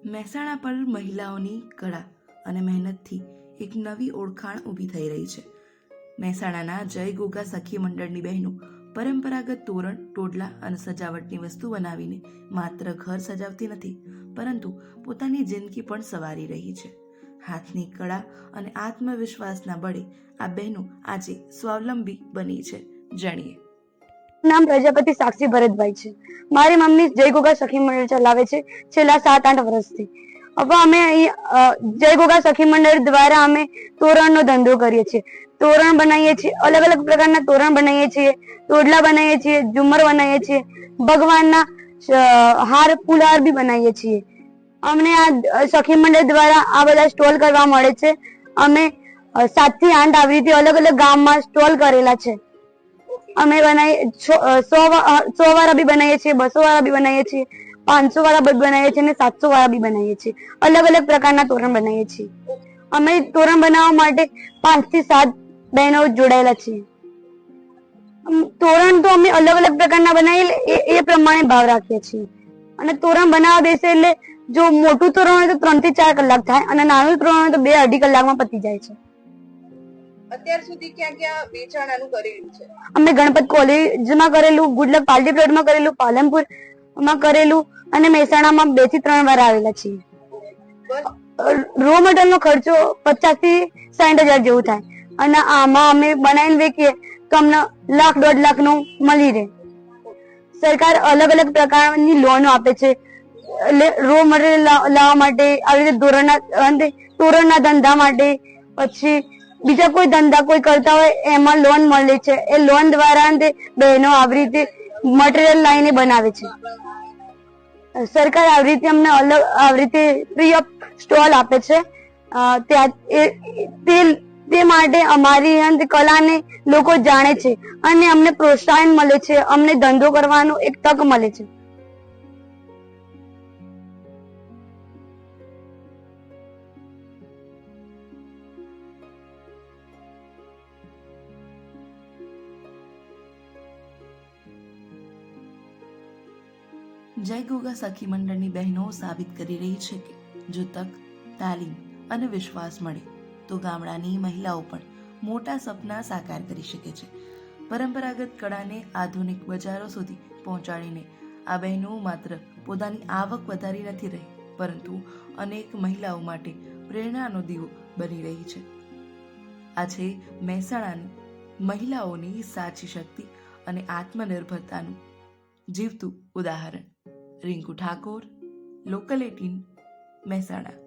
મહેસાણા પર મહિલાઓની કળા અને મહેનતથી એક નવી ઓળખાણ ઊભી થઈ રહી છે. મહેસાણાના જય ગોગા સખી મંડળની બહેનો પરંપરાગત તોરણ, ટોડલા અને સજાવટની વસ્તુ બનાવીને માત્ર ઘર સજાવતી નથી, પરંતુ પોતાની જિંદગી પણ સવારી રહી છે. હાથની કળા અને આત્મવિશ્વાસના બળે આ બહેનો આજે સ્વાવલંબી બની છે. જાણીએ. નામ પ્રજાપતિ સાક્ષી ભરતભાઈ છે. મારી મમ્મી જય ગોગા સખી મંડળ ચલાવે છે છેલ્લા 7-8 વર્ષથી. હવે અમે અહીં જય ગોગા સખી મંડળ દ્વારા અમે તોરણનો ધંધો કરીએ છીએ. તોરણ બનાવીએ છીએ, અલગ અલગ પ્રકારના તોરણ બનાવીએ છીએ, ટોડલા બનાવીએ છીએ, ઝુમ્મર બનાવીએ છીએ, ભગવાનના હાર ફૂલહાર બી બનાવીએ છીએ. અમને આ સખી મંડળ દ્વારા આ બધા સ્ટોલ કરવા મળે છે. અમે 7 થી 8 આવી રીતે અલગ અલગ ગામમાં સ્ટોલ કરેલા છે. અમે બનાવીએ 100 વાળા બી બનાવીએ છીએ, 200 વાળા બી બનાવીએ છીએ, 500 વાળા બી બનાવીએ છીએ અને 700 વાળા બી બનાવીએ છીએ. અલગ અલગ પ્રકારના તોરણ બનાવીએ છીએ. અમે તોરણ બનાવવા માટે 5 થી 7 બહેનો જોડાયેલા છીએ. તોરણ તો અમે અલગ અલગ પ્રકારના બનાવીએ એ પ્રમાણે ભાવ રાખીએ છીએ. અને તોરણ બનાવવા બેસે એટલે જો મોટું તોરણ હોય તો 3 થી 4 કલાક થાય અને નાનું તોરણ હોય તો 2-2.5 કલાકમાં પતી જાય છે. અત્યાર સુધી ક્યાં ક્યાં વેચાણ આનું કરેલું છે? અમે ગણપત કોલેજમાં કરેલું, ગુડલક પાર્ટી પ્લોટમાં કરેલું, પાલનપુરમાં કરેલું અને મહેસાણામાં 2 થી 3 વાર આવેલા છીએ. રો મટીરિયલનો ખર્ચો 50 થી 60 હજાર જેવું થાય અને આમાં અમે બનાવીને વેચીએ તો અમને 1-1.5 લાખ નું મળી રહે. સરકાર અલગ અલગ પ્રકારની લોન આપે છે. રો મટીરિયલ લાવવા માટે, આવી રીતે તોરણના ધંધા માટે, પછી બીજા કોઈ ધંધા કોઈ કરતા હોય એમાં લોન મળે છે. એ લોન દ્વારા બહેનો આવી રીતે મટીરિયલ લાવીને બનાવે છે. સરકાર આવી રીતે અમને આવી રીતે ફ્રી ઓફ સ્ટોલ આપે છે. તે માટે અમારી કલાને લોકો જાણે છે અને અમને પ્રોત્સાહન મળે છે, અમને ધંધો કરવાનો એક તક મળે છે. જય ગોગા સખી મંડળની બહેનો સાબિત કરી રહી છે કે જો તક, તાલીમ અને વિશ્વાસ મળે તો ગામડાની મહિલાઓ પણ મોટા સપના સાકાર કરી શકે છે. પરંપરાગત કળાને આધુનિક બજારો સુધી પહોંચાડીને આ બહેનો માત્ર પોતાની આવક વધારી નથી રહી, પરંતુ અનેક મહિલાઓ માટે પ્રેરણાનો દીવો બની રહી છે. આ છે મહેસાણાની મહિલાઓની સાચી શક્તિ અને આત્મનિર્ભરતાનું જીવતું ઉદાહરણ. રિંકુ ઠાકોર, લોકલ 18, મહેસાણા.